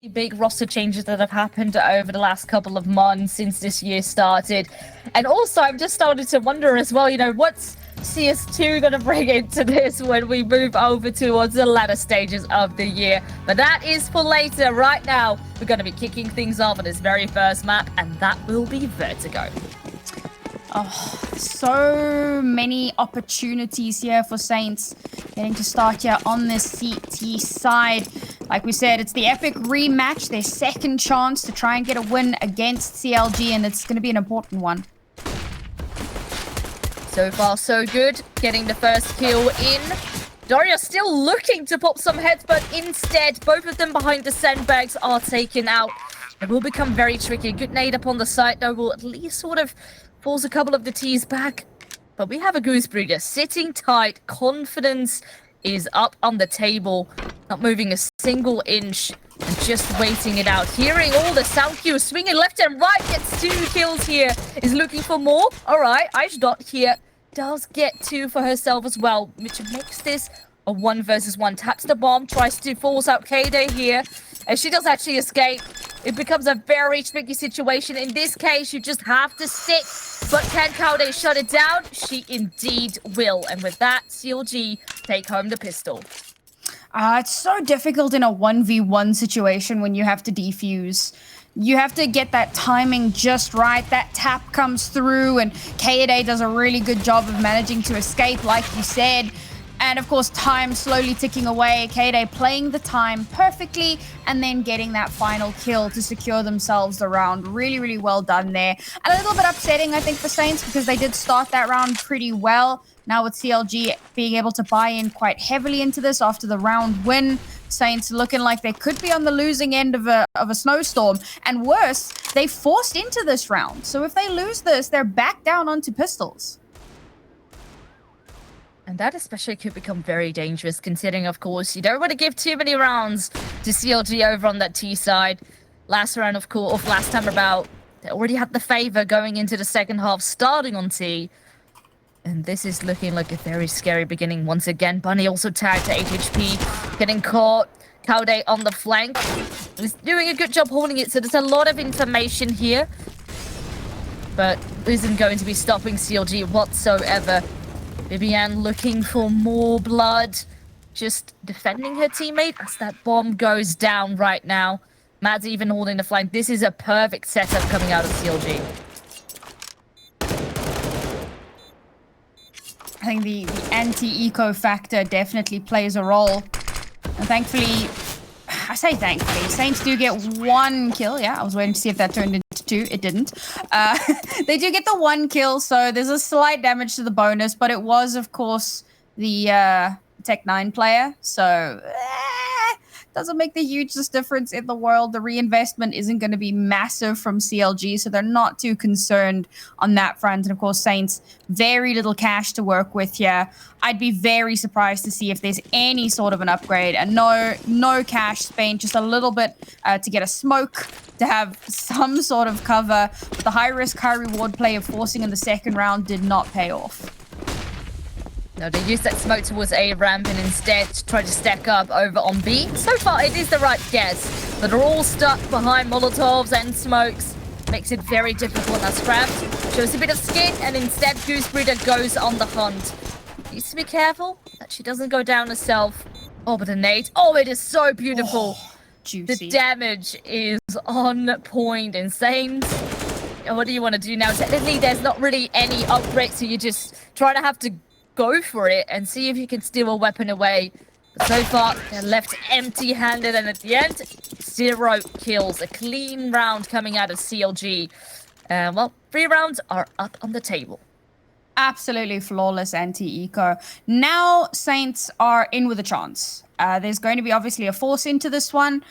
big roster changes that have happened over the last couple of months since this year started. And also, I'm just starting to wonder as well, you know, what's CS2 going to bring into this when we move over towards the latter stages of the year? But that is for later. Right now, we're going to be kicking things off on this very first map, and that will be Vertigo. Oh, so many opportunities here for Saints getting to start here on this CT side. Like we said, it's the epic rematch, their second chance to try and get a win against CLG, and it's going to be an important one. So far, so good. Getting the first kill in. Daria still looking to pop some heads, but instead, both of them behind the sandbags are taken out. It will become very tricky. Good nade up on the side, though, will at least sort of force a couple of the T's back. But we have a Goosebreeder sitting tight. Confidence is up on the table. Not moving a single inch and just waiting it out. Hearing all the sound cues, swinging left and right, gets 2 kills here. Is looking for more. All right, Dot here does get 2 for herself as well, which makes this a 1 versus 1. Taps the bomb, tries to force out Kaoday here. And she does actually escape. It becomes a very tricky situation. In this case, you just have to stick. But can Kaoday shut it down? She indeed will. And with that, CLG take home the pistol. It's so difficult in a 1v1 situation when you have to defuse. You have to get that timing just right. That tap comes through, and Kaoday does a really good job of managing to escape, like you said. And of course, time slowly ticking away. Kaoday playing the time perfectly and then getting that final kill to secure themselves the round. Really, really well done there. And a little bit upsetting, I think, for Saints because they did start that round pretty well. Now with CLG being able to buy in quite heavily into this after the round win, Saints looking like they could be on the losing end of a snowstorm. And worse, they forced into this round. So if they lose this, they're back down onto pistols. And that especially could become very dangerous, considering, of course, you don't want to give too many rounds to CLG over on that T side. Last round, of course, or last time about, they already had the favor going into the second half, starting on T. And this is looking like a very scary beginning once again. Bunny also tagged to 8 HP, getting caught. Kaoday on the flank. He's doing a good job holding it, so there's a lot of information here. But isn't going to be stopping CLG whatsoever. BiBiAhn looking for more blood, just defending her teammate as that bomb goes down right now. Mad's even holding the flank. This is a perfect setup coming out of CLG. I think the anti-eco factor definitely plays a role. And thankfully, I say thankfully, Saints do get 1 kill. Yeah, I was waiting to see if that turned into 2. It didn't. They do get the 1 kill, so there's a slight damage to the bonus, but it was, of course, the Tech9 player. So, doesn't make the hugest difference in the world. The reinvestment isn't going to be massive from CLG, so they're not too concerned on that front. And of course, Saints, very little cash to work with here. I'd be very surprised to see if there's any sort of an upgrade. And no cash spent, just a little bit to get a smoke, to have some sort of cover. But the high-risk, high-reward play of forcing in the second round did not pay off. No, they used that smoke towards A ramp and instead tried to stack up over on B. So far, it is the right guess, but they're all stuck behind Molotovs and smokes. Makes it very difficult as Craft shows a bit of skin, and instead Goosebreeder goes on the hunt. Needs to be careful that she doesn't go down herself. Oh, but a nade. Oh, it is so beautiful. Oh, juicy. The damage is on point. Insane. What do you want to do now? Technically, there's not really any upgrade, so you just try to have to go for it and see if you can steal a weapon away. But so far, they're left empty-handed, and at the end, 0 kills. A clean round coming out of CLG. Well, 3 rounds are up on the table. Absolutely flawless anti-eco. Now, Saints are in with a chance. There's going to be obviously a force into this one.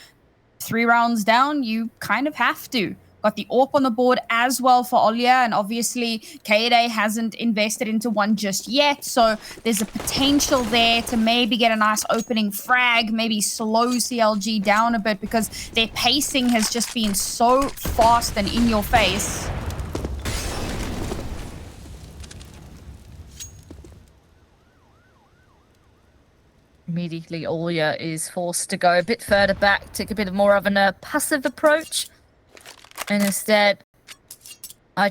3 rounds down, you kind of have to. Got the AWP on the board as well for Olya, and obviously Kaoday hasn't invested into one just yet, so there's a potential there to maybe get a nice opening frag, maybe slow CLG down a bit because their pacing has just been so fast and in your face. Immediately, Olia is forced to go a bit further back, take a bit more of a passive approach. And instead, I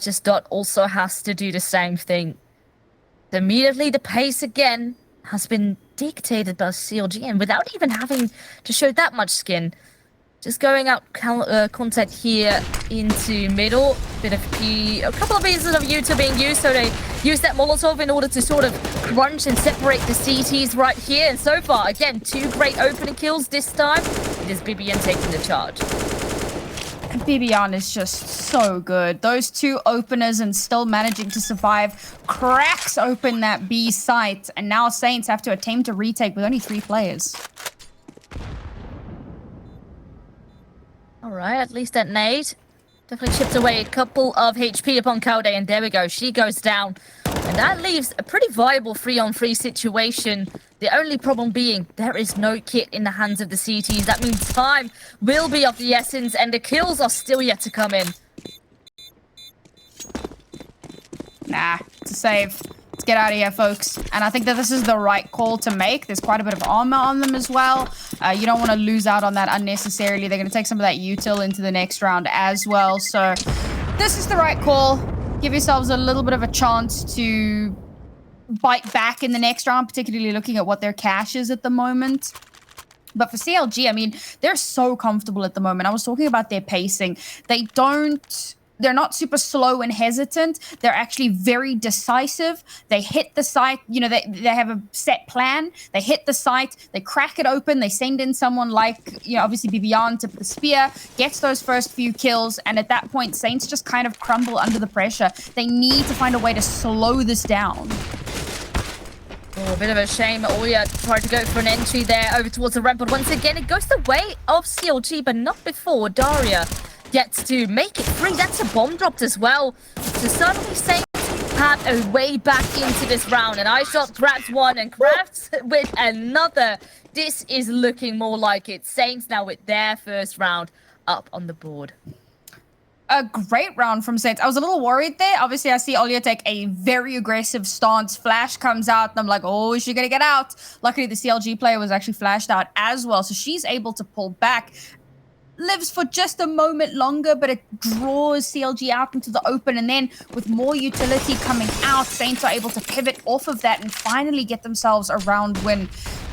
also has to do the same thing. Immediately, the pace again has been dictated by CLG, and without even having to show that much skin. Just going out contact here into middle. A couple of pieces of Utah being used, so they use that Molotov in order to sort of crunch and separate the CTs right here. And so far, again, 2 great opening kills this time. It is BiBiAhn taking the charge. BiBiAhn is just so good. Those 2 openers and still managing to survive. Cracks open that B site. And now Saints have to attempt to retake with only 3 players. Alright, at least that nade definitely chipped away a couple of HP upon Kaoday, and there we go, she goes down. And that leaves a pretty viable 3-on-3 situation. The only problem being, there is no kit in the hands of the CTs. That means time will be of the essence, and the kills are still yet to come in. Nah, it's a save. Let's get out of here, folks. And I think that this is the right call to make. There's quite a bit of armor on them as well. You don't want to lose out on that unnecessarily. They're going to take some of that util into the next round as well. So this is the right call. Give yourselves a little bit of a chance to bite back in the next round, particularly looking at what their cash is at the moment. But for CLG, I mean, they're so comfortable at the moment. I was talking about their pacing. They're not super slow and hesitant. They're actually very decisive. They hit the site. You know, they have a set plan. They hit the site. They crack it open. They send in someone like, you know, obviously BiBiAhn to the spear, gets those first few kills. And at that point, Saints just kind of crumble under the pressure. They need to find a way to slow this down. Oh, a bit of a shame. Oya tried to go for an entry there over towards the ramp. But once again, it goes the way of CLG, but not before Daria gets to make it free. That's a bomb dropped as well. So suddenly Saints have a way back into this round. And iShot grabs one and crafts with another. This is looking more like it. Saints now with their first round up on the board. A great round from Saints. I was a little worried there. Obviously, I see Olia take a very aggressive stance. Flash comes out, and I'm like, oh, is she going to get out? Luckily, the CLG player was actually flashed out as well, so she's able to pull back. Lives for just a moment longer, but it draws CLG out into the open, and then with more utility coming out, Saints are able to pivot off of that and finally get themselves a round win.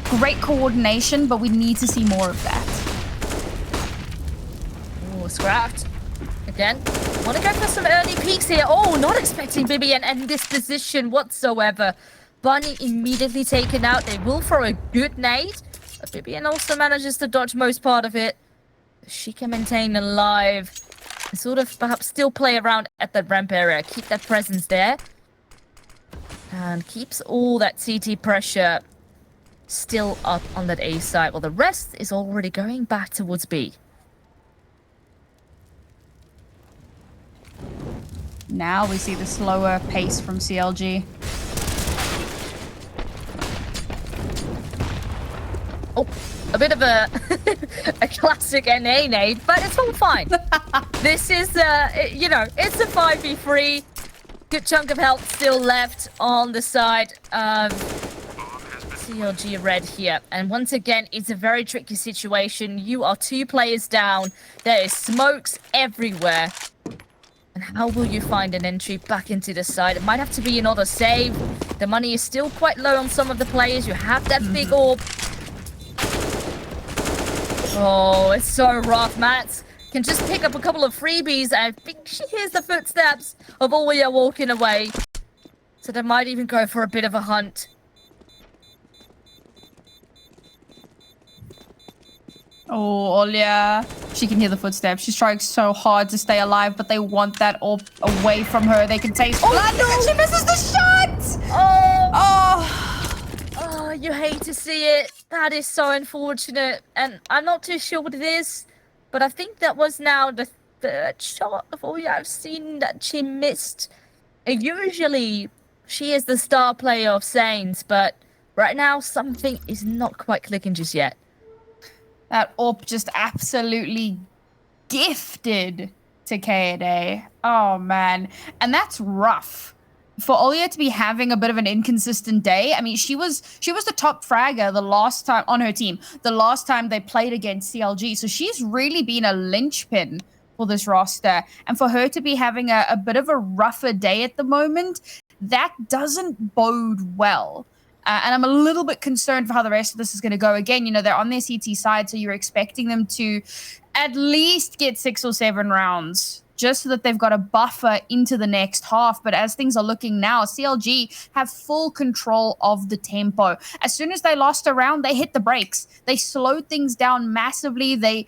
Great coordination, but we need to see more of that. Oh, scrapped. Again, want to go for some early peeks here. Oh, not expecting BiBiAhn in this position whatsoever. Bunny immediately taken out. They will throw a good nade, but BiBiAhn also manages to dodge most part of it. She can maintain alive and sort of perhaps still play around at that ramp area. Keep that presence there. And keeps all that CT pressure still up on that A side. Well, the rest is already going back towards B. Now we see the slower pace from CLG. Oh, a bit of a a classic NA nade, but it's all fine. This is, you know, it's a 5v3. Good chunk of health still left on the side of CLG Red here. And once again, it's a very tricky situation. You are 2 players down. There is smokes everywhere. And how will you find an entry back into the side? It might have to be another save. The money is still quite low on some of the players. You have that big orb. Oh, it's so rough. Mats can just pick up a couple of freebies. I think she hears the footsteps of Oya walking away. So they might even go for a bit of a hunt. Oh, Olia. She can hear the footsteps. She's trying so hard to stay alive, but they want that orb away from her. They can taste blood. No! She misses the shot! Oh, you hate to see it. That is so unfortunate. And I'm not too sure what it is, but I think that was now the 3rd shot of Oya I've seen that she missed. And usually, she is the star player of Saints, but right now, something is not quite clicking just yet. That orb just absolutely gifted to Kaoday. Oh, man. And that's rough for Olya to be having a bit of an inconsistent day, I mean, she was the top fragger the last time on her team, the last time they played against CLG. So she's really been a linchpin for this roster. And for her to be having a bit of a rougher day at the moment, that doesn't bode well. And I'm a little bit concerned for how the rest of this is going to go. Again, you know, they're on their CT side, so you're expecting them to at least get 6 or 7 rounds just so that they've got a buffer into the next half. But as things are looking now, CLG have full control of the tempo. As soon as they lost a round, they hit the brakes. They slowed things down massively. They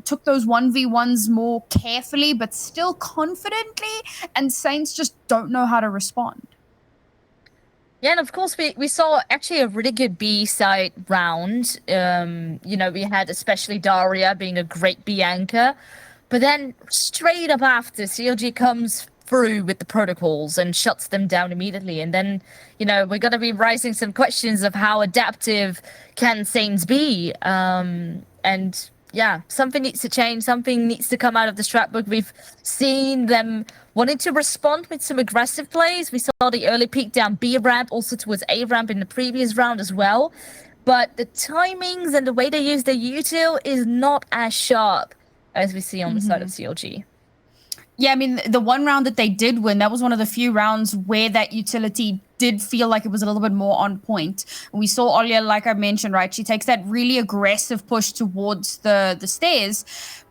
took those 1v1s more carefully, but still confidently. And Saints just don't know how to respond. Yeah, and of course we saw actually a really good B side round. You know, we had especially Daria being a great B anchor. But then straight up after, CLG comes through with the protocols and shuts them down immediately. And then, you know, we're going to be raising some questions of how adaptive can Saints be. And yeah, something needs to change. Something needs to come out of the scrapbook. We've seen them wanting to respond with some aggressive plays. We saw the early peek down B ramp, also towards A ramp in the previous round as well. But the timings and the way they use their util is not as sharp as we see on the side of CLG. Yeah, I mean, the one round that they did win, that was one of the few rounds where that utility did feel like it was a little bit more on point. And we saw Olya, like I mentioned, right? She takes that really aggressive push towards the stairs,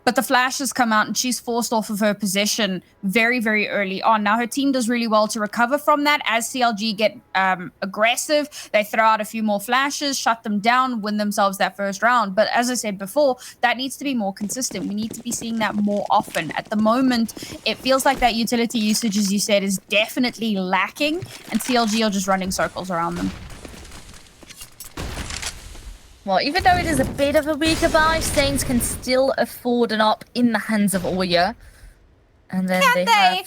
but the flashes come out and she's forced off of her position very, very early on. Now, her team does really well to recover from that. As CLG get aggressive, they throw out a few more flashes, shut them down, win themselves that first round. But as I said before, that needs to be more consistent. We need to be seeing that more often. At the moment, it feels like that utility usage, as you said, is definitely lacking, and CLG are just running circles around them. Well, even though it is a bit of a weaker buy, Saints can still afford an op in the hands of Olya. And then Can't they?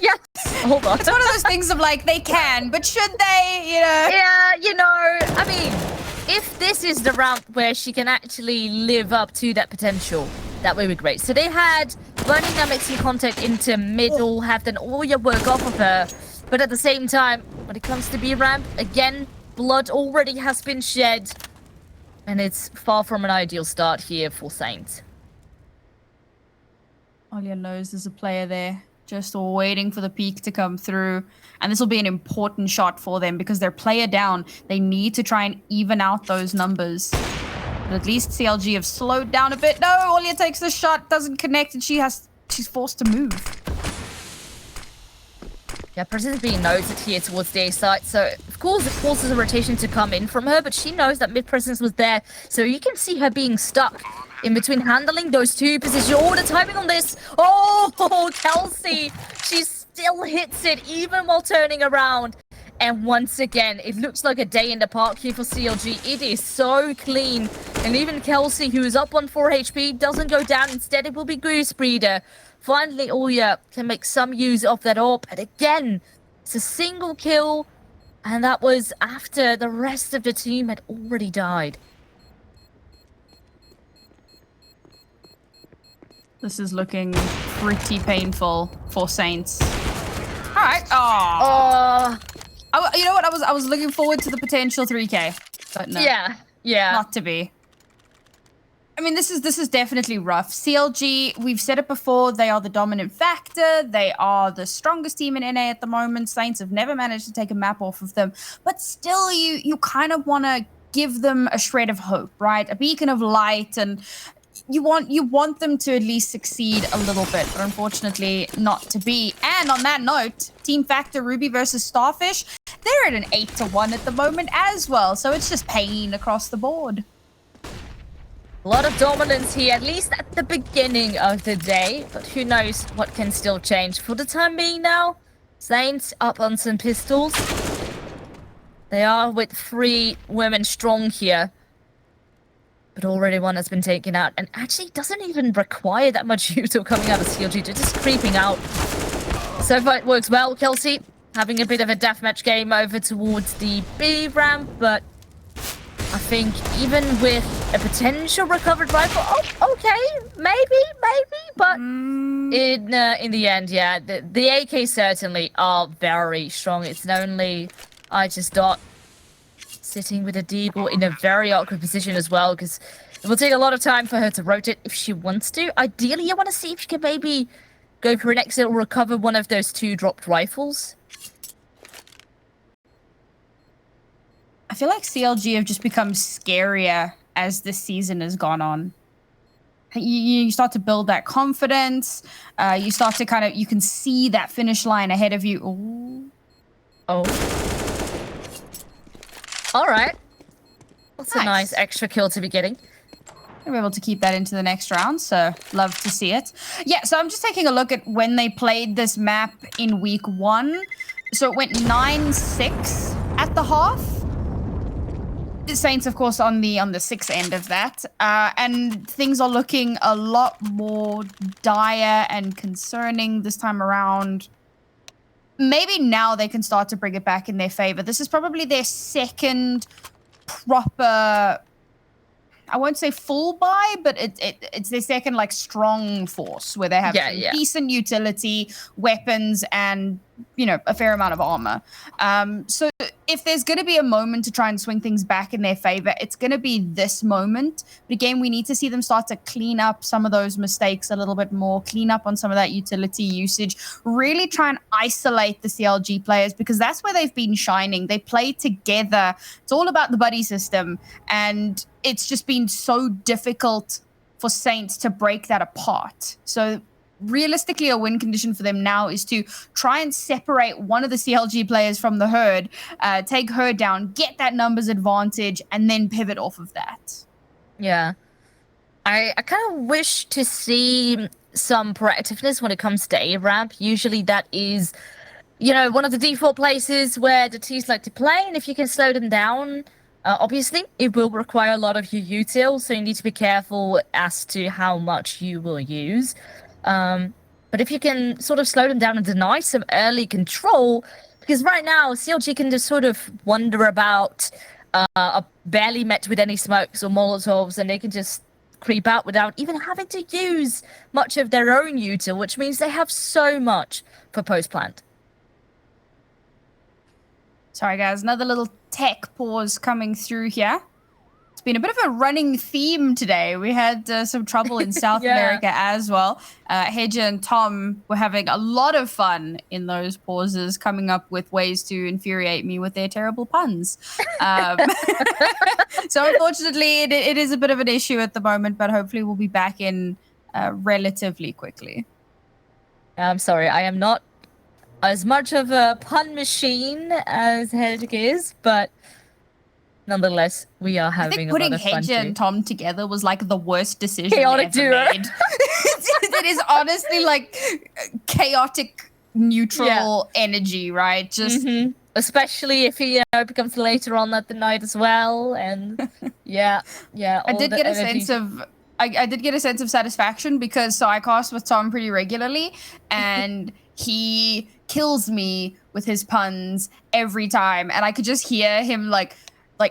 Yes, hold on. It's one of those things of like, they can, but should they, you know? Yeah, you know, I mean, if this is the round where she can actually live up to that potential, that would be great. So they had Burning now mixing contact into middle, have then Olya work off of her. But at the same time, when it comes to B ramp, again, blood already has been shed. And it's far from an ideal start here for Saints. Olya knows there's a player there, just waiting for the peak to come through. And this will be an important shot for them because they're player down. They need to try and even out those numbers. But at least CLG have slowed down a bit. No, Olya takes the shot, doesn't connect, and she's forced to move. Yeah, presence being noted here towards the A side. So, of course, it forces a rotation to come in from her, but she knows that mid-presence was there. So you can see her being stuck in between handling those two positions. Oh, the timing on this. Oh, Kelsey. She still hits it even while turning around. And once again, it looks like a day in the park here for CLG. It is so clean. And even Kelsey, who is up on 4 HP, doesn't go down. Instead, it will be Goosebreeder. Finally, Olya can make some use of that AWP. And again, it's a single kill. And that was after the rest of the team had already died. This is looking pretty painful for Saints. All right. You know what? I was looking forward to the potential 3K, but no. Yeah. Not to be. I mean, this is definitely rough. CLG, we've said it before, they are the dominant factor. They are the strongest team in NA at the moment. Saints have never managed to take a map off of them. But still, you kind of want to give them a shred of hope, right? A beacon of light, and you want them to at least succeed a little bit, but unfortunately not to be. And on that note, Team Factor Ruby versus Starfish, they're at an 8-1 at the moment as well. So it's just pain across the board. A lot of dominance here, at least at the beginning of the day. But who knows what can still change. For the time being now, Saints up on some pistols. They are with 3 women strong here. But already one has been taken out. And actually doesn't even require that much util coming out of CLG. They're just creeping out. So far it works well. Kelsey having a bit of a deathmatch game over towards the B ramp. But I think even with a potential recovered rifle. Oh, okay, maybe, but in the end, yeah, the AK certainly are very strong. It's only I just dot sitting with a deagle in a very awkward position as well, because it will take a lot of time for her to rotate if she wants to. Ideally, you want to see if she can maybe go for an exit or recover one of those 2 dropped rifles. I feel like CLG have just become scarier as the season has gone on. You start to build that confidence. You start to you can see that finish line ahead of you. Ooh. Oh. All right. That's a nice extra kill to be getting. We're able to keep that into the next round, so love to see it. Yeah, so I'm just taking a look at when they played this map in week 1. So it went 9-6 at the half. The Saints, of course, on the 6th end of that. And things are looking a lot more dire and concerning this time around. Maybe now they can start to bring it back in their favor. This is probably their second proper, I won't say full buy, but it's their second strong force where they have decent utility, weapons, and a fair amount of armor. So if there's going to be a moment to try and swing things back in their favor, it's going to be this moment. But again, we need to see them start to clean up some of those mistakes a little bit more, clean up on some of that utility usage, really try and isolate the CLG players, because that's where they've been shining. They play together. It's all about the buddy system, and it's just been so difficult for Saints to break that apart. So realistically, a win condition for them now is to try and separate one of the CLG players from the herd, take her down, get that numbers advantage, and then pivot off of that. Yeah. I kind of wish to see some proactiveness when it comes to A-ramp. Usually that is, one of the default places where the teams like to play, and if you can slow them down, obviously, it will require a lot of your util, so you need to be careful as to how much you will use. But if you can sort of slow them down and deny some early control, because right now CLG can just sort of wander about, are barely met with any smokes or molotovs, and they can just creep out without even having to use much of their own util, which means they have so much for post-plant. Sorry guys, another little tech pause coming through here. It's been a bit of a running theme today. We had some trouble in South America as well. Hedger and Tom were having a lot of fun in those pauses, coming up with ways to infuriate me with their terrible puns. So unfortunately, it is a bit of an issue at the moment, but hopefully we'll be back in relatively quickly. I'm sorry, I am not as much of a pun machine as Hedger is, but nonetheless, we are having a lot of fun. I think putting Hedger and Tom together was the worst decision chaotic ever duo. made. It is honestly chaotic neutral energy, right? Just especially if he becomes later on that the night as well, and I did get a sense of I did get a sense of satisfaction, because I cast with Tom pretty regularly, and he kills me with his puns every time, and I could just hear him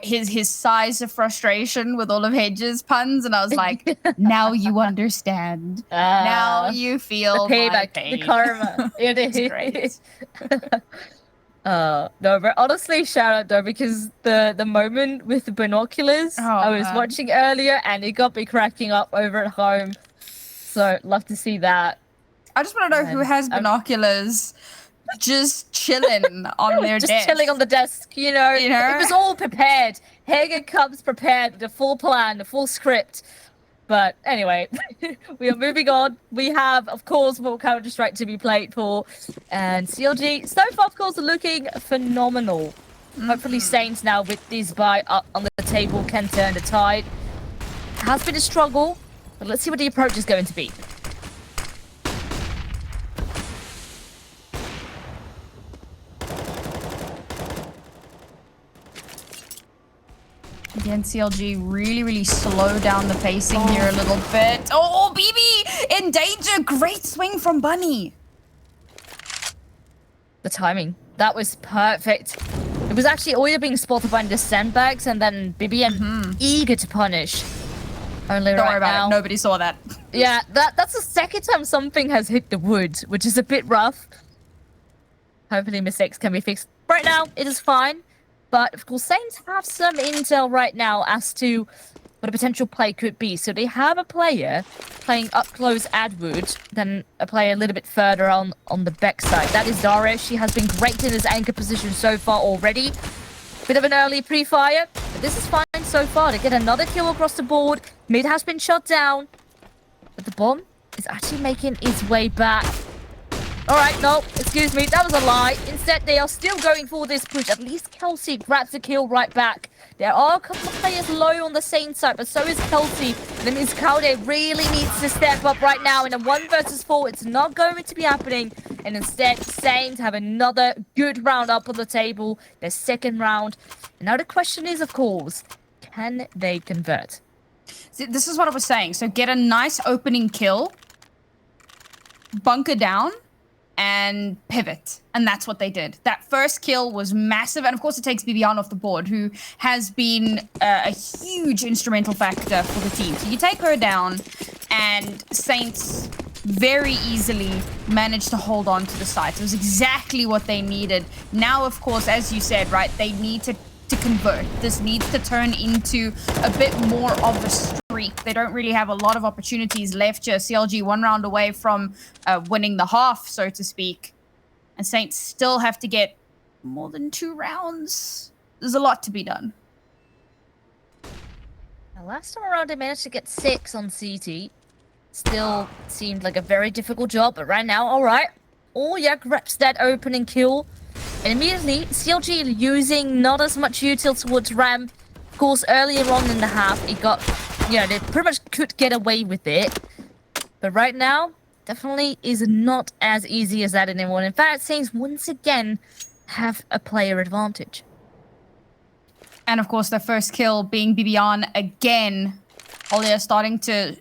his sighs of frustration with all of Hedge's puns, and I was like, now you understand. Now you feel the payback, my pain. the karma. It is great. No, but honestly, shout out though, because the moment with the binoculars I was watching earlier, and it got me cracking up over at home. So love to see that. I just want to know who has binoculars. Just chilling on their desk. Just chilling on the desk, you know? It was all prepared. Hagen comes prepared with a full plan, a full script. But anyway, we are moving on. We have, of course, more Counter-Strike to be played for. And CLG, so far, of course, are looking phenomenal. Hopefully Saints now, with this buy up on the table, can turn the tide. It has been a struggle, but let's see what the approach is going to be. Again, CLG really slow down the pacing here a little bit. Oh, BB in danger. Great swing from Bunny. The timing. That was perfect. It was actually Oya being spotted behind the sandbags, and then BiBiAhn eager to punish. Only Don't right worry about now. it. Nobody saw that. Yeah, that's the second time something has hit the wood, which is a bit rough. Hopefully mistakes can be fixed. Right now, it is fine. But, of course, Saints have some intel right now as to what a potential play could be. So they have a player playing up close at wood, then a player a little bit further on the back side. That is Daria. She has been great in his anchor position so far already. Bit of an early pre-fire, but this is fine so far. They get another kill across the board. Mid has been shot down. But the bomb is actually making its way back. Alright, no, excuse me, that was a lie. Instead, they are still going for this push. At least Kelsey grabs the kill right back. There are a couple of players low on the Saints side, but so is Kelsey. That means Kaoday really needs to step up right now. In a 1 versus 4, it's not going to be happening. And instead, Saints have another good round up on the table. Their second round. And now the question is, of course, can they convert? See, this is what I was saying. So get a nice opening kill, bunker down, and pivot. And that's what they did. That first kill was massive. And of course, it takes BiBiAhn off the board, who has been a huge instrumental factor for the team. So you take her down, and Saints very easily managed to hold on to the site. It was exactly what they needed. Now, of course, as you said, right, they need to convert. This needs to turn into a bit more of a streak. They don't really have a lot of opportunities left here. CLG 1 round away from winning the half, so to speak. And Saints still have to get more than 2 rounds. There's a lot to be done. Now, last time around, they managed to get 6 on CT. Still seemed like a very difficult job, but right now, alright. Oh yeah, grabs that opening kill. And immediately, CLG using not as much util towards ramp. Of course, earlier on in the half, it got, you know, they pretty much could get away with it. But right now, definitely is not as easy as that anymore. In fact, Saints once again have a player advantage. And of course, their first kill being BiBiAhn again. Olia starting to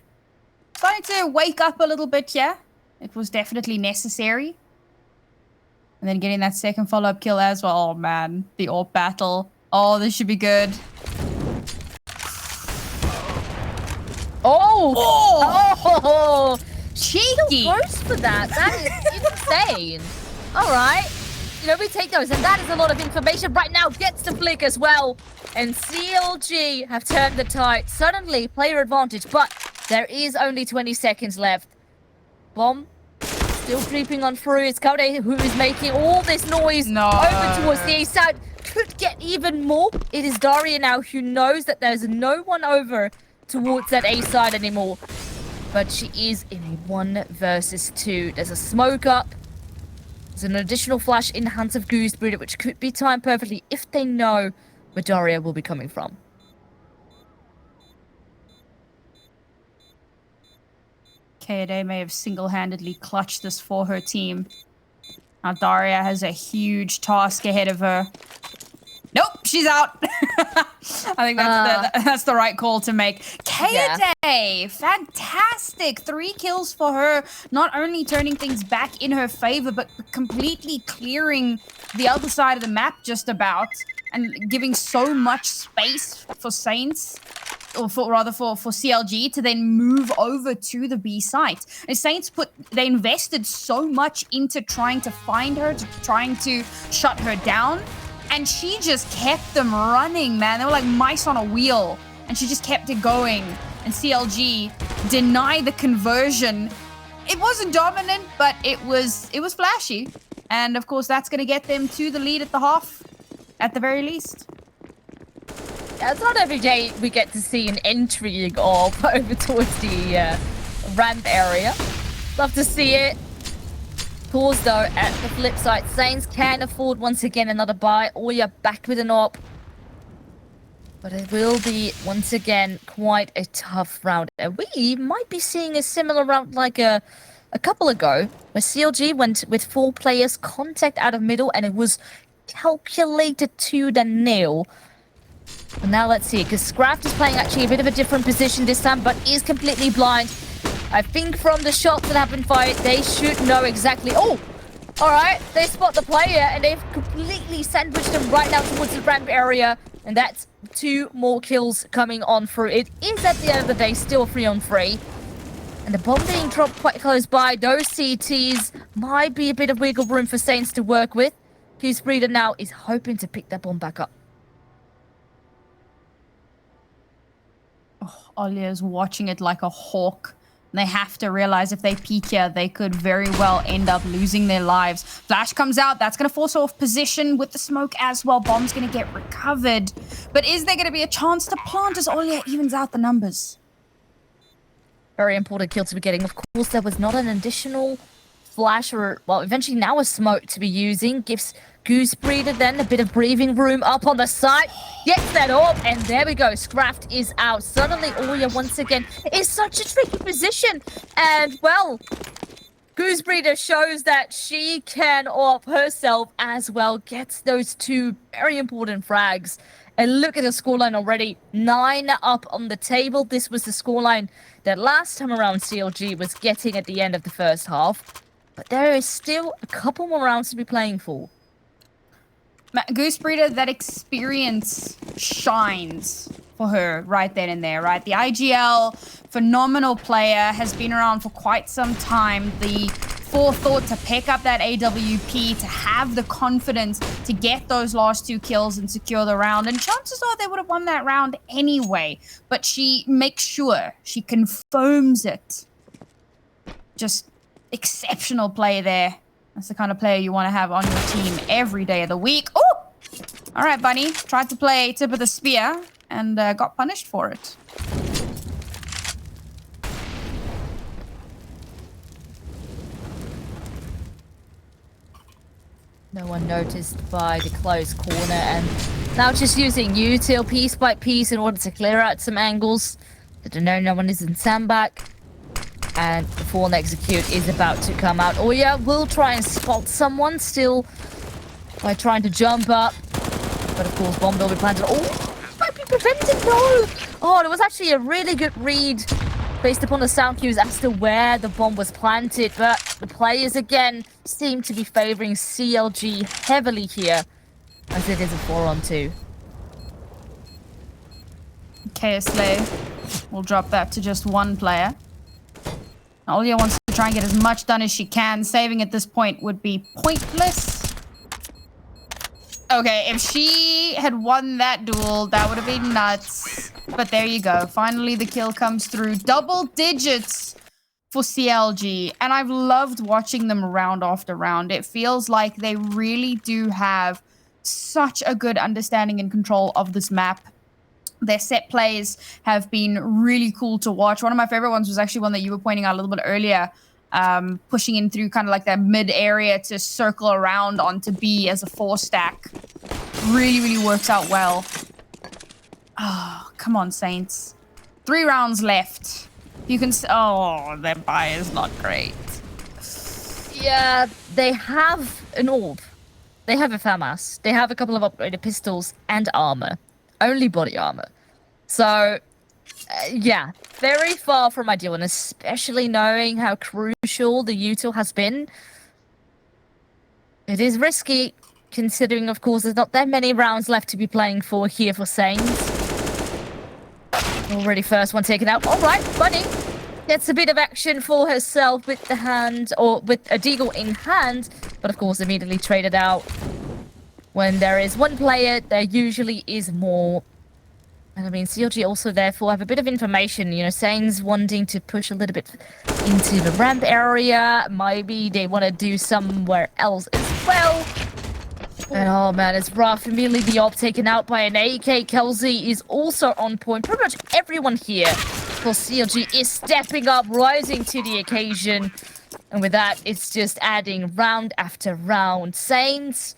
wake up a little bit here. It was definitely necessary. And then getting that second follow-up kill as well. Oh, man. The AWP battle. Oh, this should be good. Oh! Oh! Cheeky! Close for that. That is insane. All right. You know, we take those. And that is a lot of information right now. Gets the flick as well. And CLG have turned the tide. Suddenly, player advantage. But there is only 20 seconds left. Bomb. Still creeping on through. It's Kaoday who is making all this noise over towards the east side. Could get even more. It is Daria now who knows that there's no one over towards that A side anymore. But she is in a 1 versus 2. There's a smoke up. There's an additional flash in the hands of Goosebreeder, which could be timed perfectly if they know where Daria will be coming from. Kaoday may have single-handedly clutched this for her team. Now Daria has a huge task ahead of her. Nope, she's out. I think that's the right call to make. Kaoday, fantastic. 3 kills for her. Not only turning things back in her favor, but completely clearing the other side of the map just about. And giving so much space for Saints, or for CLG to then move over to the B site. And Saints they invested so much into trying to find her, trying to shut her down. And she just kept them running, man. They were like mice on a wheel. And she just kept it going. And CLG denied the conversion. It wasn't dominant, but it was flashy. And of course, that's going to get them to the lead at the half, at the very least. Yeah, it's not every day we get to see an entry of over towards the ramp area. Love to see it. Pause though, at the flip side, Saints can afford once again another buy. Oya back with an AWP. But it will be, once again, quite a tough round. And we might be seeing a similar round like a couple ago, where CLG went with 4 players, contact out of middle, and it was calculated to the nail. And now let's see, because Scraft is playing actually a bit of a different position this time, but is completely blind. I think from the shots that have been fired, they should know exactly. Oh, all right. They spot the player, and they've completely sandwiched him right now towards the ramp area. And that's 2 more kills coming on through. It is, at the end of the day, still 3-on-3. And the bomb being dropped quite close by. Those CTs might be a bit of wiggle room for Saints to work with. Goosebreeder now is hoping to pick that bomb back up. Oh, Olia's watching it like a hawk. They have to realize if they peek here, they could very well end up losing their lives. Flash comes out. That's going to force her off position with the smoke as well. Bomb's going to get recovered. But is there going to be a chance to plant as Olia evens out the numbers? Very important kill to be getting. Of course, there was not an additional flash or, well, eventually now a smoke to be using. Gives Goosebreeder then a bit of breathing room up on the side. Gets that off, and there we go. Scraft is out. Suddenly, Olia once again is such a tricky position. And, well, Goosebreeder shows that she can AWP herself as well. Gets those 2 very important frags. And look at the scoreline already. 9 up on the table. This was the scoreline that last time around CLG was getting at the end of the first half. But there is still a couple more rounds to be playing for. Goosebreeder, that experience shines for her right then and there, right? The IGL, phenomenal player, has been around for quite some time. The forethought to pick up that AWP, to have the confidence to get those last 2 kills and secure the round. And chances are they would have won that round anyway. But she makes sure, she confirms it. Just exceptional play there. That's the kind of player you want to have on your team every day of the week. Oh! All right, Bunny. Tried to play tip of the spear and got punished for it. No one noticed by the close corner, and now just using util piece by piece in order to clear out some angles. No one is in sandbag. And the fall and execute is about to come out. Oya will try and spot someone still by trying to jump up. But of course, bomb will be planted. Oh, might be prevented. No! Oh, there was actually a really good read based upon the sound cues as to where the bomb was planted. But the players, again, seem to be favoring CLG heavily here, as it is a 4-on-2. KSLay will drop that to just 1 player. Olia wants to try and get as much done as she can. Saving at this point would be pointless. Okay, if she had won that duel, that would have been nuts. But there you go. Finally, the kill comes through. Double digits for CLG. And I've loved watching them round after round. It feels like they really do have such a good understanding and control of this map. Their set plays have been really cool to watch. One of my favorite ones was actually one that you were pointing out a little bit earlier, pushing in through kind of like that mid area to circle around onto B as a 4-stack. Really, really works out well. Oh, come on, Saints. 3 rounds left. You can... Oh, their buy is not great. Yeah, they have an orb. They have a FAMAS. They have a couple of upgraded pistols and armor. Only body armor. So, yeah, very far from ideal, and especially knowing how crucial the util has been. It is risky, considering, of course, there's not that many rounds left to be playing for here for Saints. Already first one taken out. All right, Bunny gets a bit of action for herself with the hand, or with a deagle in hand, but of course immediately traded out. When there is 1 player, there usually is more. And I mean, CLG also therefore have a bit of information, you know, Saints wanting to push a little bit into the ramp area. Maybe they want to do somewhere else as well. And oh man, it's rough. Immediately the op taken out by an AK. Kelsey is also on point. Pretty much everyone here for CLG is stepping up, rising to the occasion. And with that, it's just adding round after round. Saints...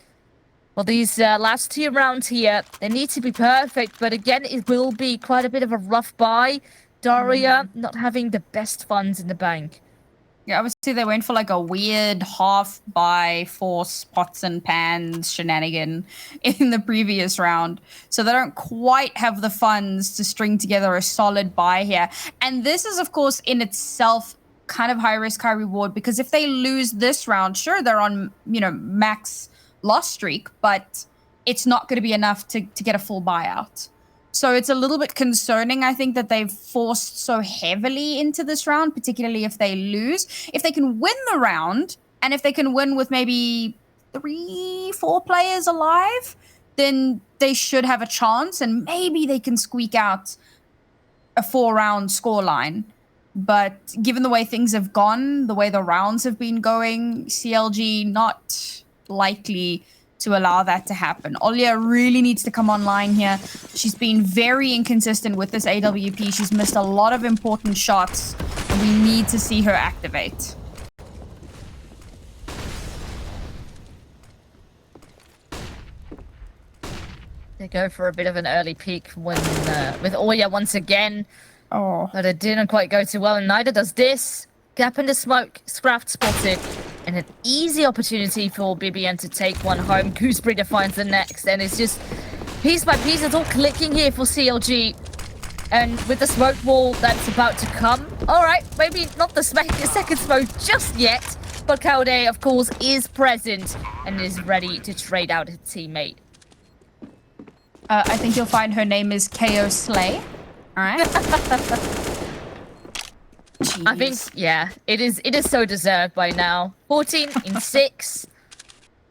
Well, these last 2 rounds here, they need to be perfect, but again, it will be quite a bit of a rough buy. Daria not having the best funds in the bank. Yeah, obviously they went for like a weird half buy for pots and pans shenanigan in the previous round. So they don't quite have the funds to string together a solid buy here. And this is, of course, in itself kind of high risk, high reward, because if they lose this round, sure, they're on, you know, max loss streak, but it's not going to be enough to get a full buyout. So it's a little bit concerning, I think, that they've forced so heavily into this round, particularly if they lose. If they can win the round, and if they can win with maybe 3-4 players alive, then they should have a chance, and maybe they can squeak out a 4-round scoreline. But given the way things have gone, the way the rounds have been going, CLG not likely to allow that to happen. Olya really needs to come online here. She's been very inconsistent with this AWP. She's missed a lot of important shots, and we need to see her activate. They go for a bit of an early peek when with Olya once again. Oh. But it didn't quite go too well, and neither does this. Gap in the smoke, Scraft spotted, and an easy opportunity for BiBiAhn to take one home. Goosebreeder finds the next, and it's just piece by piece, it's all clicking here for CLG. And with the smoke wall that's about to come, all right, maybe not the second smoke just yet, but Kaoday, of course, is present and is ready to trade out his teammate. I think you'll find her name is KO Slay. All right. I think, yeah, it is so deserved by now. 14-6.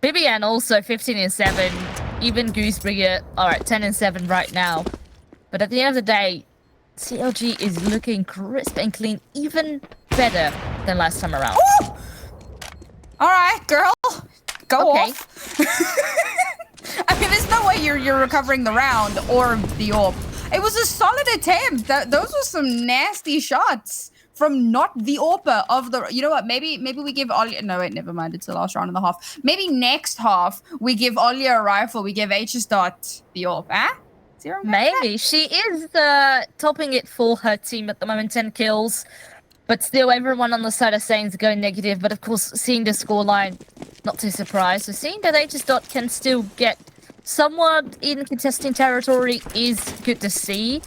BiBiAhn also 15-7. Even Goosebreeder are at 10-7 right now. But at the end of the day, CLG is looking crisp and clean, even better than last time around. Ooh! All right, girl, go off. I mean, there's no way you're recovering the round or the AWP. It was a solid attempt. Those were some nasty shots from not the AWPer of the... You know what? Maybe we give Olya... No, wait, never mind. It's the last round and a half. Maybe next half, we give Olya a rifle. We give HS Dot the AWP. Huh? Maybe. She is topping it for her team at the moment, 10 kills. But still, everyone on the side is saying to go negative. But of course, seeing the scoreline, not too surprised. So seeing that HS Dot can still get somewhat in contesting territory is good to see.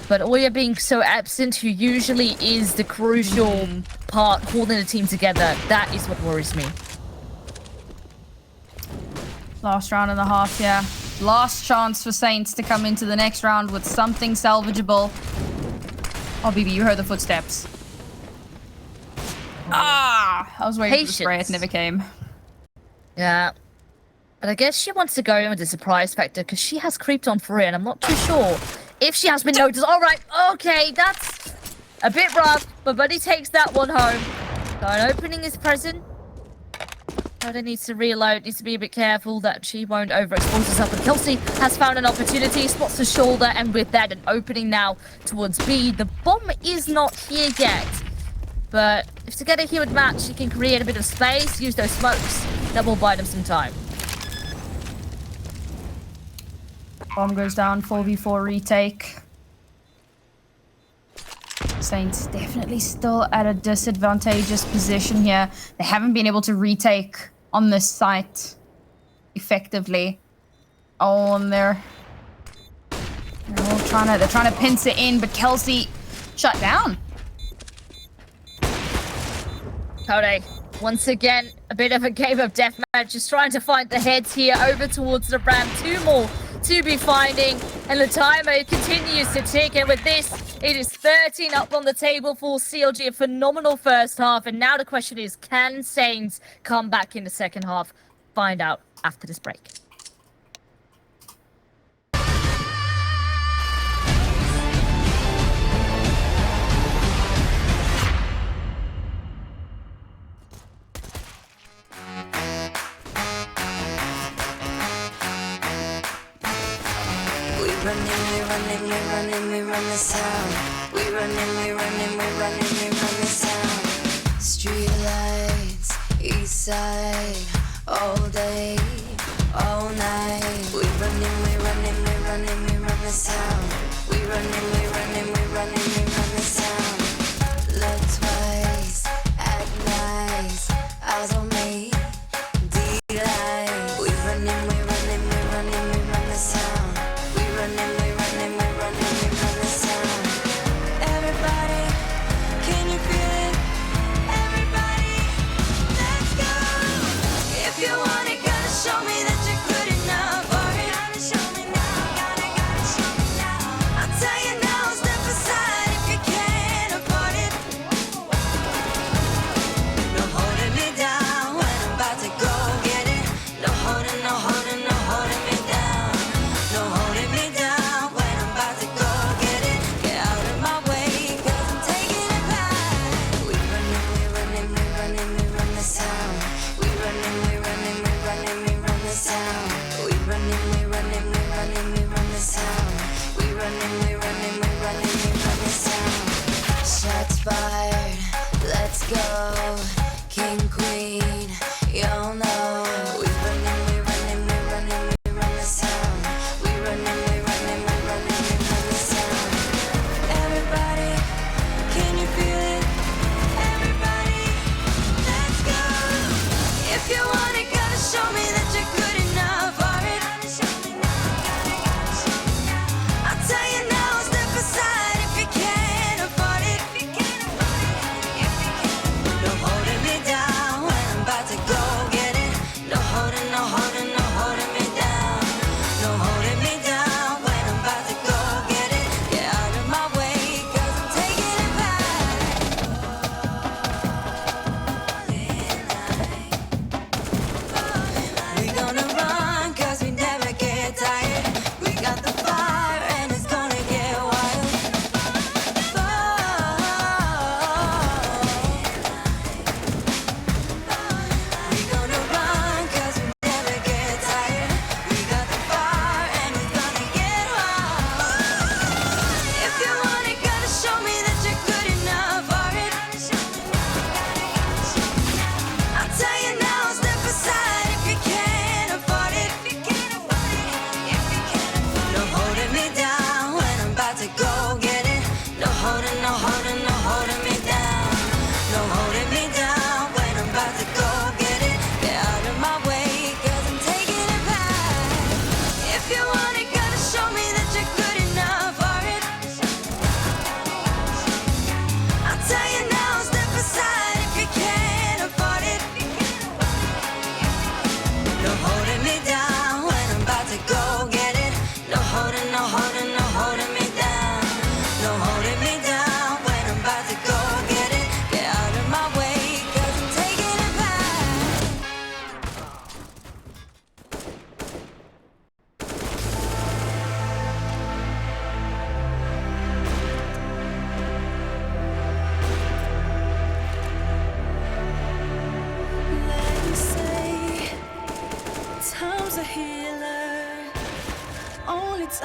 But Olya being so absent, who usually is the crucial part holding the team together, that is what worries me. Last round and a half, yeah. Last chance for Saints to come into the next round with something salvageable. Oh, BB, you heard the footsteps. Ah! I was waiting for the spray, it never came. Yeah. But I guess she wants to go in with the surprise factor because she has creeped on for it, and I'm not too sure if she has been noticed. All right, okay, that's a bit rough, but Buddy takes that one home. So an opening is present. Kaoday needs to reload, needs to be a bit careful that she won't overexpose herself. But Kelsey has found an opportunity, spots the shoulder, and with that, an opening now towards B. The bomb is not here yet, but if to get a healed match, she can create a bit of space, use those smokes. That will buy them some time. Bomb goes down, 4v4 retake. Saints definitely still at a disadvantageous position here. They haven't been able to retake on this site effectively. Oh, and they're all trying to pinch it in, but Kelsey shut down. Kaoday, once again, a bit of a game of deathmatch, just trying to find the heads here over towards the ramp. 2 more to be finding, and the timer continues to tick, and with this, it is 13 up on the table for CLG. A phenomenal first half, and now the question is, can Saints come back in the second half? Find out after this break. We run this town. We run this town. Street lights, east side, all day, all night. We run this town. We run this town. Left twice, act nice, eyes on me, delight. We run this town. We run this town. Everybody, can you feel it? Everybody, let's go. If you want it, gotta show me that you're good enough. Or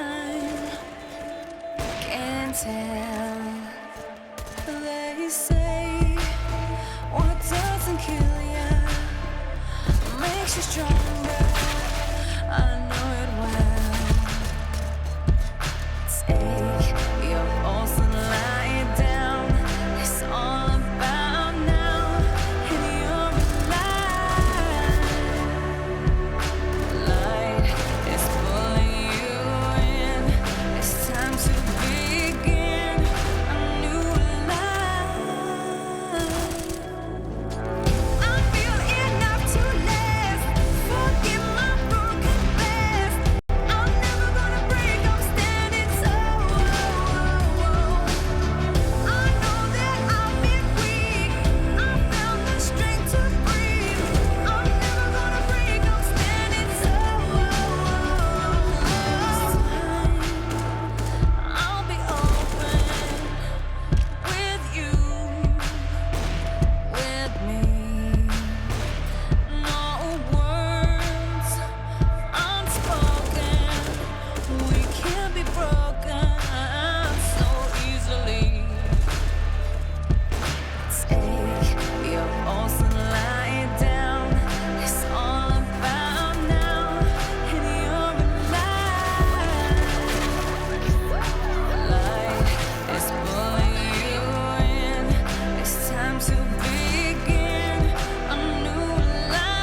time can tell. They say what doesn't kill ya makes you stronger. I know it well. Take your pulse and lie it down. It's all about now, and you're alive. Light is pulling you in. It's time to begin a new life. I feel enough to last. Forgive my broken past. I'm never gonna break. I'm standing tall. I know that I've been weak. I found the strength to breathe. I'm never gonna break. I'm standing tall. I'll be open with you, with me. No words unspoken. We can't be broken so easily. Take your pulse and lie it down. It's all about now, and you're alive. Light is pulling you in. It's time to begin a new life.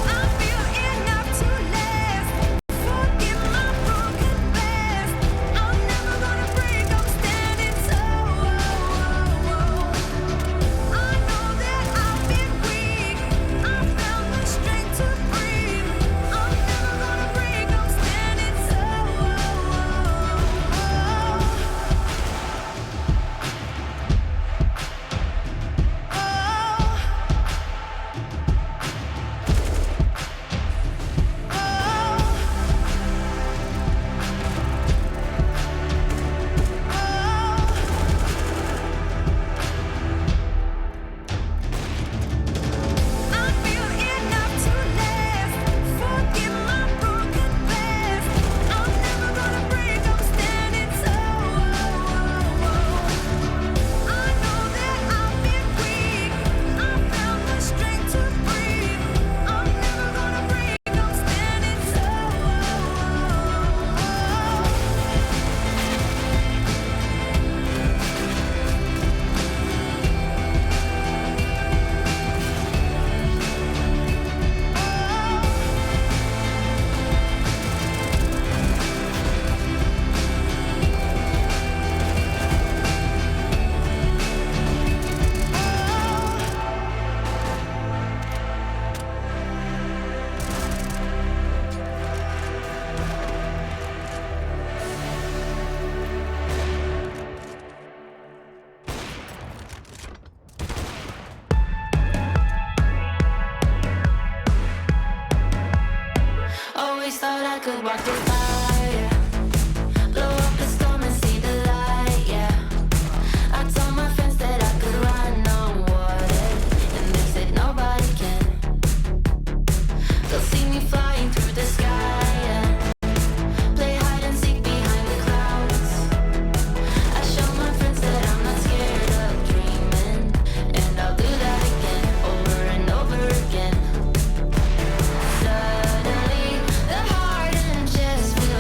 I feel enough to last. Forgive my broken past. I'm never gonna break. I'm standing tall. I know that I've been weak. I found the strength to breathe. I'm never gonna break. I'm standing tall. I feel enough to last. Forgive my broken past. I'm never gonna break. I'm standing tall. I know that I've been weak. I found the strength to breathe. I'm never gonna break. I'm standing always thought I could walk through fire, blow up the storm and see the light, yeah. I told my friends that I could run on water, and they said nobody can. They'll see me flying through the sky, yeah. Play hide and seek behind the clouds. I show my friends that I'm not scared of dreaming, and I'll do that again, over and over again. Suddenly, the heart and chest feel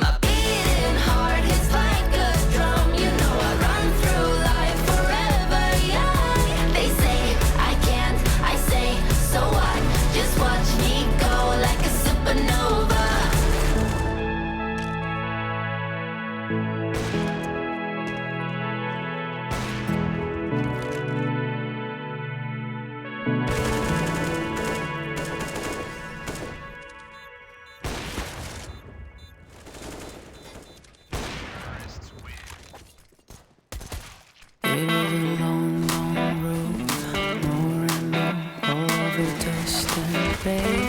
My beating heart hits like a drum. You know I run through life forever young. They say I can't, I say so what? Just watch me go like a supernova. It was a long, long road, more and more over distant bay.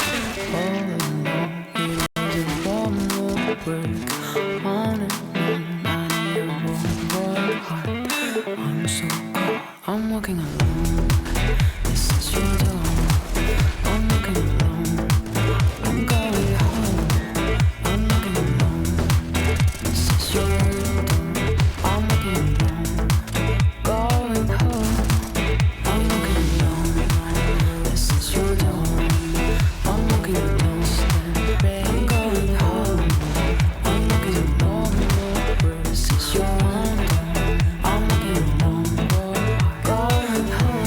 All alone, it was a warm, warm break. On and on, I need a warm, warm heart. I'm so cold, I'm walking alone. This is your door. I'm walking alone. I'm going home. I'm walking alone. This is your door. I'm walking alone. Going home, I'm looking alone. This is your door. I'm looking alone. I'm going home. I'm looking alone. This is your door. I'm looking alone. Going home.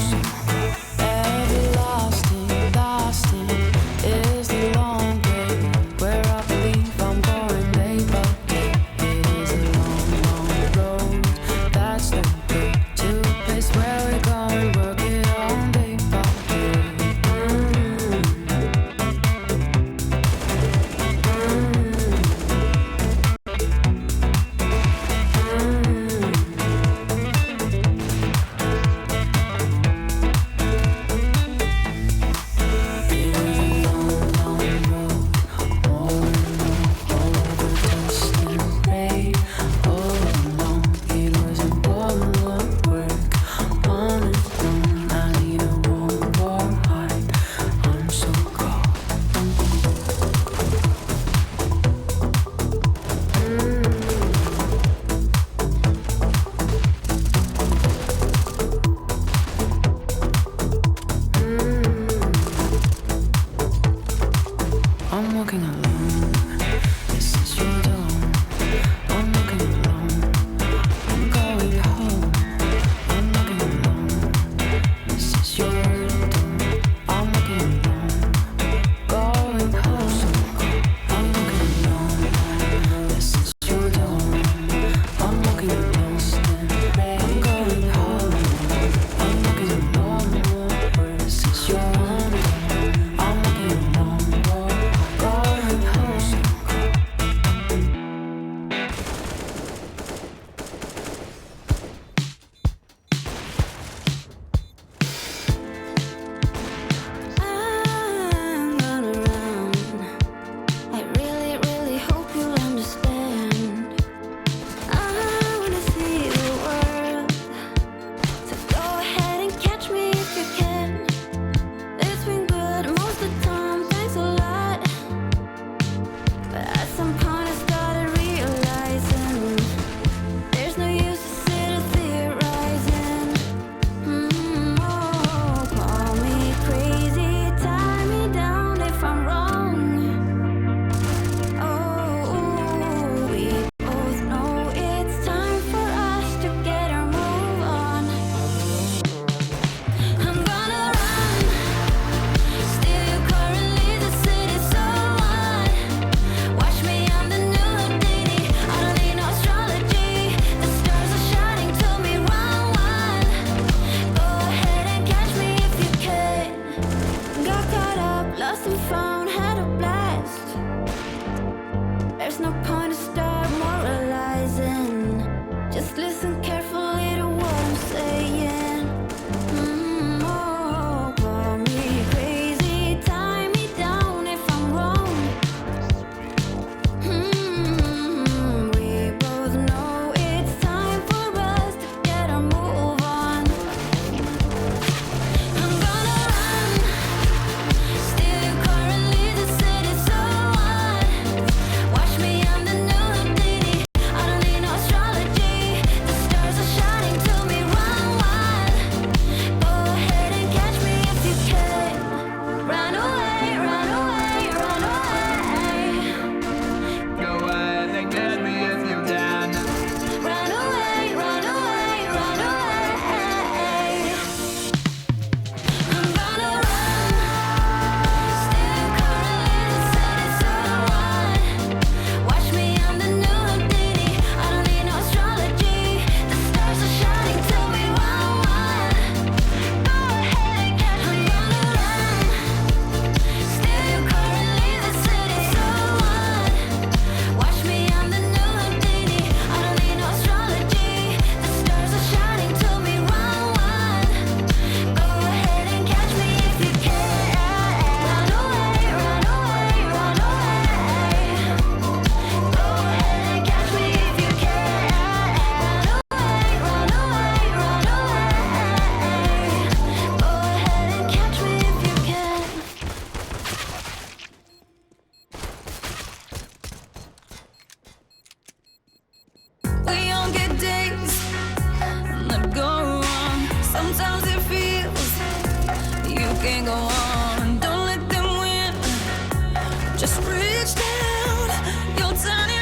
Just reach down, you'll turn it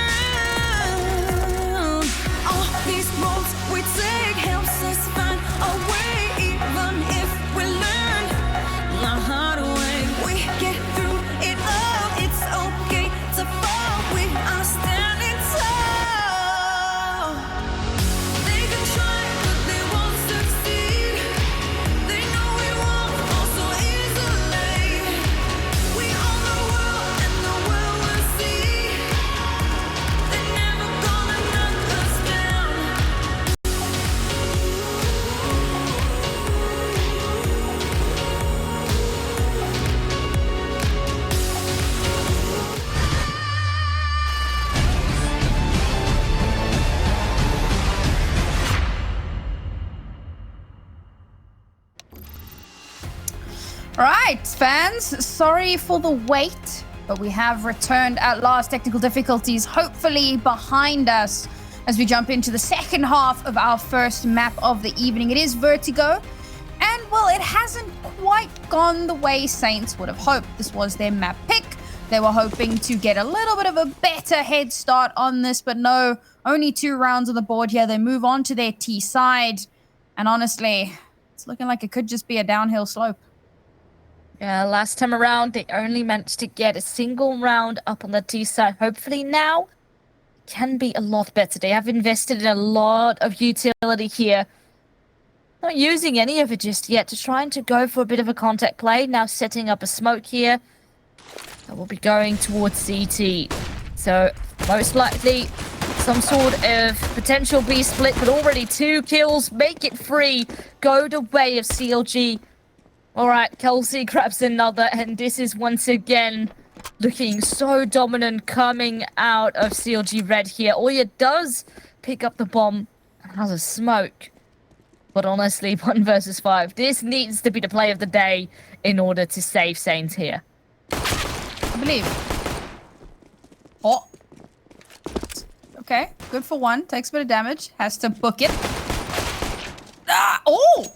around. All these roads we take helps us find a way, even if we learn the hard way. We get through it all. It's okay to fall. We are standing tall. They can try, but they won't succeed. They know we won't fall so easily. We own the world, and the world will see. They're never gonna knock us down. Right, fans, sorry for the wait, but we have returned at last. Technical difficulties hopefully behind us as we jump into the second half of our first map of the evening. It is Vertigo, and well, it hasn't quite gone the way Saints would have hoped. This was their map pick. They were hoping to get a little bit of a better head start on this, but no, only 2 rounds on the board here. They move on to their T side, and honestly, it's looking like it could just be a downhill slope. Yeah, last time around, they only managed to get a single round up on the T side. Hopefully now can be a lot better. They have invested in a lot of utility here. Not using any of it just yet. Just trying to go for a bit of a contact play. Now setting up a smoke here. That will be going towards CT. So most likely some sort of potential B split, but already 2 kills. Make it free. Go the way of CLG. All right, Kelsey grabs another, and this is once again looking so dominant coming out of CLG Red here. Oya does pick up the bomb and has a smoke. But honestly, 1 versus 5. This needs to be the play of the day in order to save Saints here. I believe. Oh. Okay, good for 1. Takes a bit of damage. Has to book it. Ah, oh!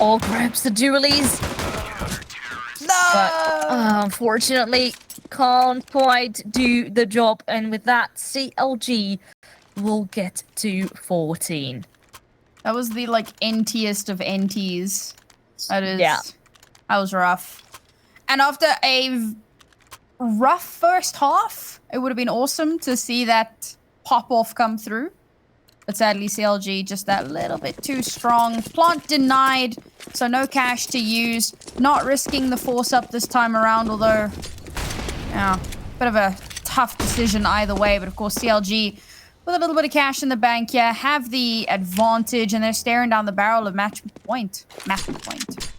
All grabs the dualies. No! But unfortunately, can't quite do the job. And with that, CLG will get to 14. That was the, like, NTest of NTs. That is... Yeah. That was rough. And after a rough first half, it would have been awesome to see that pop-off come through. But sadly, CLG just that little bit too strong. Plant denied, so no cash to use. Not risking the force up this time around, although... Yeah, bit of a tough decision either way. But of course, CLG, with a little bit of cash in the bank here, have the advantage, and they're staring down the barrel of match point. Map point.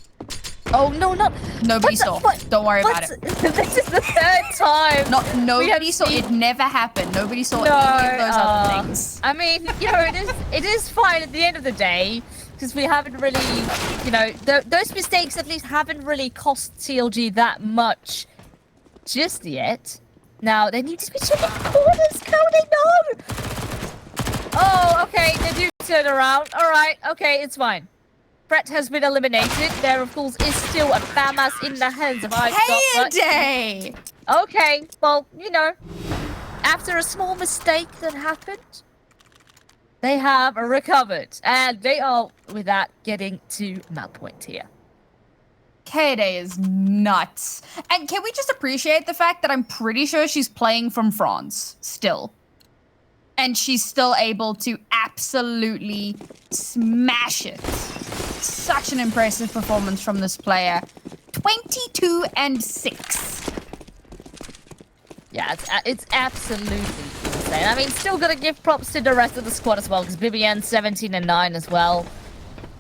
Oh, no, not... Nobody saw. Don't worry about it. This is the 3rd time. Nobody saw. It never happened. Nobody saw any of those other things. I mean, you know, it is fine at the end of the day, because we haven't really, you know, those mistakes at least haven't really cost CLG that much just yet. Now, they need to be checking corners. Kaoday, no! Oh, okay, they do turn around. All right, okay, it's fine. Threat has been eliminated. There, of course, is still a FAMAS in the hands of Kaoday! Okay, well, you know, after a small mistake that happened, they have recovered. And they are, with that, getting to map point here. Kaoday is nuts. And can we just appreciate the fact that I'm pretty sure she's playing from France still? And she's still able to absolutely smash it. Such an impressive performance from this player. 22 and 6. Yeah, it's absolutely insane. I mean, still gotta give props to the rest of the squad as well, because BiBiAhn 17 and 9 as well.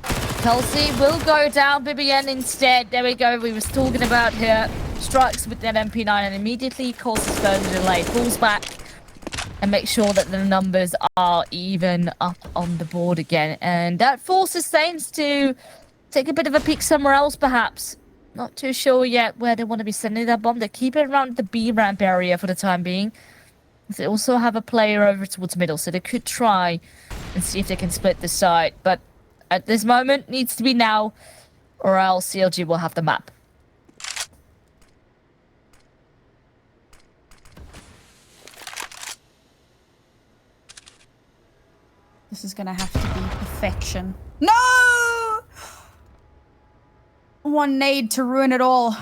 Kelsey will go down. BiBiAhn instead. There we go. We was talking about here. Strikes with that MP9 and immediately causes further delay. Pulls back and make sure that the numbers are even up on the board again. And that forces Saints to take a bit of a peek somewhere else, perhaps. Not too sure yet where they want to be sending that bomb. They keep it around the B ramp area for the time being. They also have a player over towards middle, so they could try and see if they can split this side. But at this moment, needs to be now, or else CLG will have the map. This is gonna have to be perfection. No! One nade to ruin it all.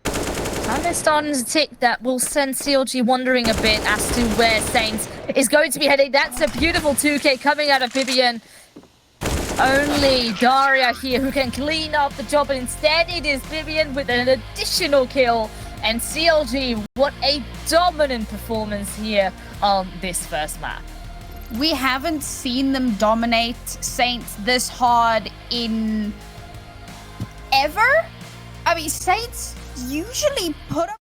And they're starting to tick. That will send CLG wondering a bit as to where Saints is going to be heading. That's a beautiful 2K coming out of BiBiAhn. Only Daria here who can clean up the job, and instead it is BiBiAhn with an additional kill. And CLG, what a dominant performance here on this first map. We haven't seen them dominate Saints this hard in ever. I mean, Saints usually put up